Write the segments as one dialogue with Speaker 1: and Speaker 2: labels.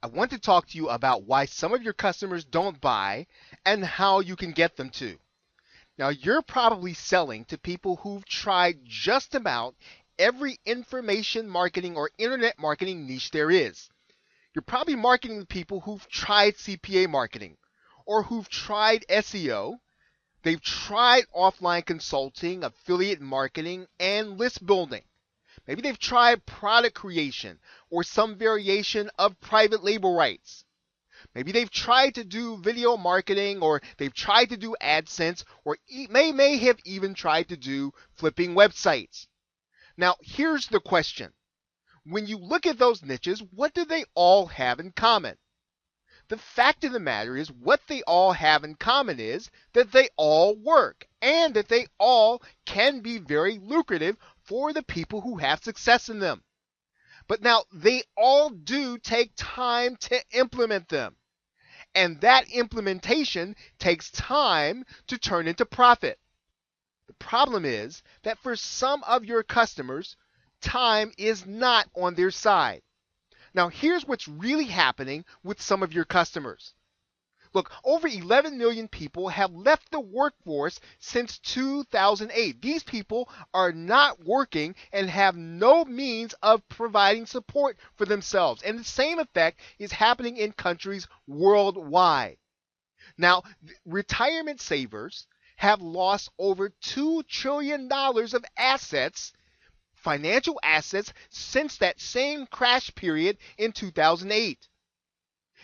Speaker 1: I want to talk to you about why some of your customers don't buy and how you can get them to. Now, you're probably selling to people who've tried just about every information marketing or internet marketing niche there is. You're probably marketing to people who've tried CPA marketing or who've tried SEO. They've tried offline consulting, affiliate marketing, and list building. Maybe they've tried product creation or some variation of private label rights. Maybe they've tried to do video marketing or they've tried to do AdSense or may have even tried to do flipping websites. Now, here's the question. When you look at those niches, what do they all have in common? The fact of the matter is what they all have in common is that they all work and that they all can be very lucrative for the people who have success in them. But now they all do take time to implement them. And that implementation takes time to turn into profit. The problem is that for some of your customers, time is not on their side. Now, here's what's really happening with some of your customers. Look, over 11 million people have left the workforce since 2008. These people are not working and have no means of providing support for themselves. And the same effect is happening in countries worldwide. Now, retirement savers have lost over $2 trillion of assets, financial assets, since that same crash period in 2008.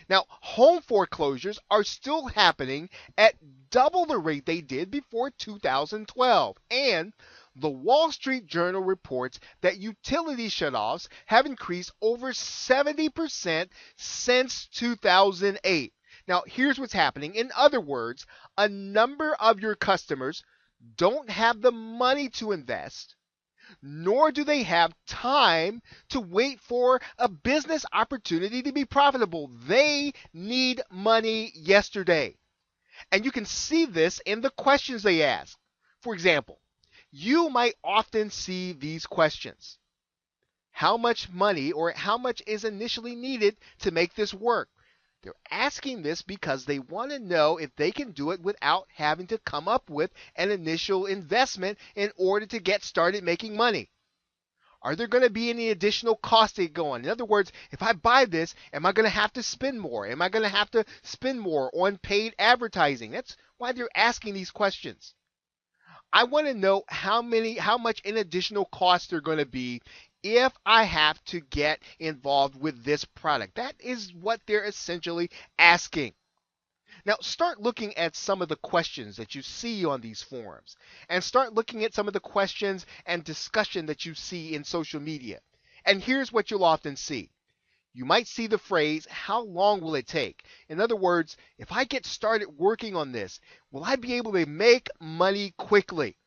Speaker 1: Now, home foreclosures are still happening at double the rate they did before 2012. And the Wall Street Journal reports that utility shutoffs have increased over 70% since 2008. Now, here's what's happening. In other words, a number of your customers don't have the money to invest, nor do they have time to wait for a business opportunity to be profitable. They need money yesterday. And you can see this in the questions they ask. For example, you might often see these questions. How much money or how much is initially needed to make this work? They're asking this because they want to know if they can do it without having to come up with an initial investment in order to get started making money. Are there going to be any additional costs that go on? In other words, if I buy this, am I going to have to spend more? Am I going to have to spend more on paid advertising? That's why they're asking these questions. I want to know how much in additional costs they're going to be if I have to get involved with this product. That is what they're essentially asking. Now, start looking at some of the questions that you see on these forums, and start looking at some of the questions and discussion that you see in social media. And here's what you'll often see. You might see the phrase, how long will it take? In other words, if I get started working on this, will I be able to make money quickly?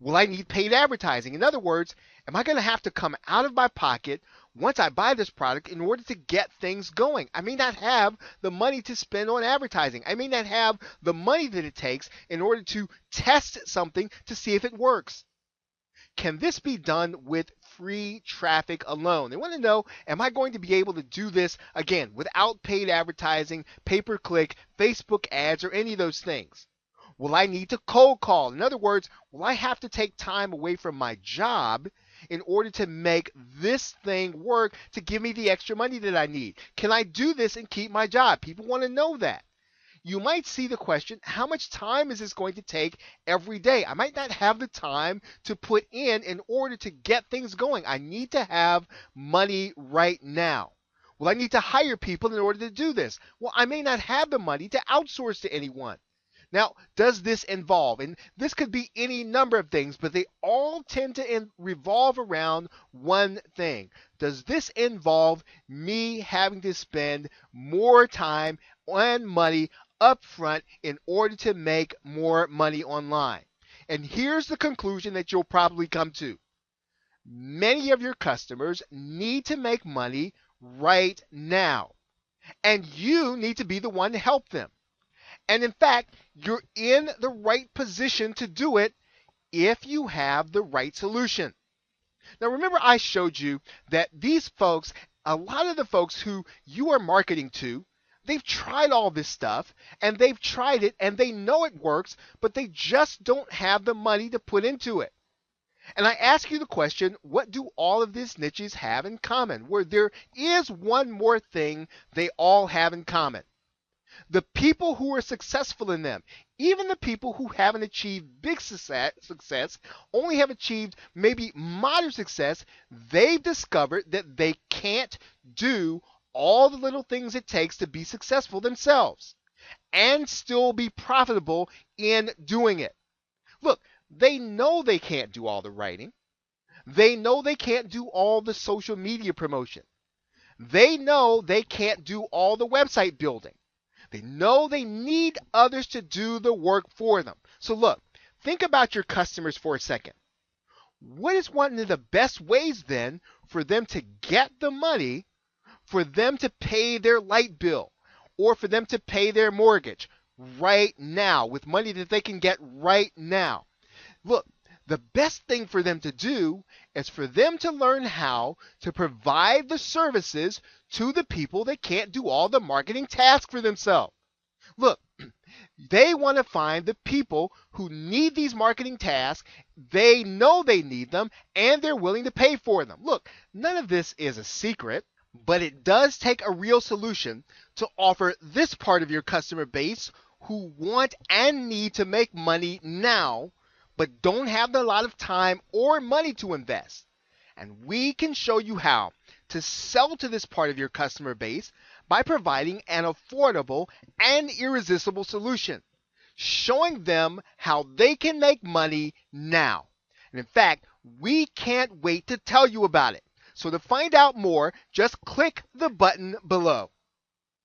Speaker 1: Will I need paid advertising? In other words, am I going to have to come out of my pocket once I buy this product in order to get things going? I may not have the money to spend on advertising. I may not have the money that it takes in order to test something to see if it works. Can this be done with free traffic alone? They want to know, am I going to be able to do this, again, without paid advertising, pay-per-click, Facebook ads, or any of those things? Will I need to cold call? In other words, will I have to take time away from my job in order to make this thing work to give me the extra money that I need? Can I do this and keep my job? People want to know that. You might see the question, how much time is this going to take every day? I might not have the time to put in order to get things going. I need to have money right now. Will I need to hire people in order to do this? Well, I may not have the money to outsource to anyone. Now, does this involve, and this could be any number of things, but they all tend to revolve around one thing. Does this involve me having to spend more time and money up front in order to make more money online? And here's the conclusion that you'll probably come to. Many of your customers need to make money right now, and you need to be the one to help them. And in fact, you're in the right position to do it if you have the right solution. Now remember, I showed you that these folks a lot of the folks who you are marketing to, they've tried all this stuff and they've tried it and they know it works, but they just don't have the money to put into it. And I ask you the question, what do all of these niches have in common? Where there is one more thing they all have in common. The people who are successful in them, even the people who haven't achieved big success, only have achieved maybe moderate success, they've discovered that they can't do all the little things it takes to be successful themselves and still be profitable in doing it. Look, they know they can't do all the writing. They know they can't do all the social media promotion. They know they can't do all the website building. They know they need others to do the work for them. So look, think about your customers for a second. What is one of the best ways then for them to get the money for them to pay their light bill or for them to pay their mortgage right now with money that they can get right now? Look, the best thing for them to do is for them to learn how to provide the services to the people that can't do all the marketing tasks for themselves. Look, they want to find the people who need these marketing tasks. They know they need them and they're willing to pay for them. Look, none of this is a secret, but it does take a real solution to offer this part of your customer base who want and need to make money now, but don't have a lot of time or money to invest. And we can show you how to sell to this part of your customer base by providing an affordable and irresistible solution, showing them how they can make money now. And in fact, we can't wait to tell you about it. So to find out more, just click the button below.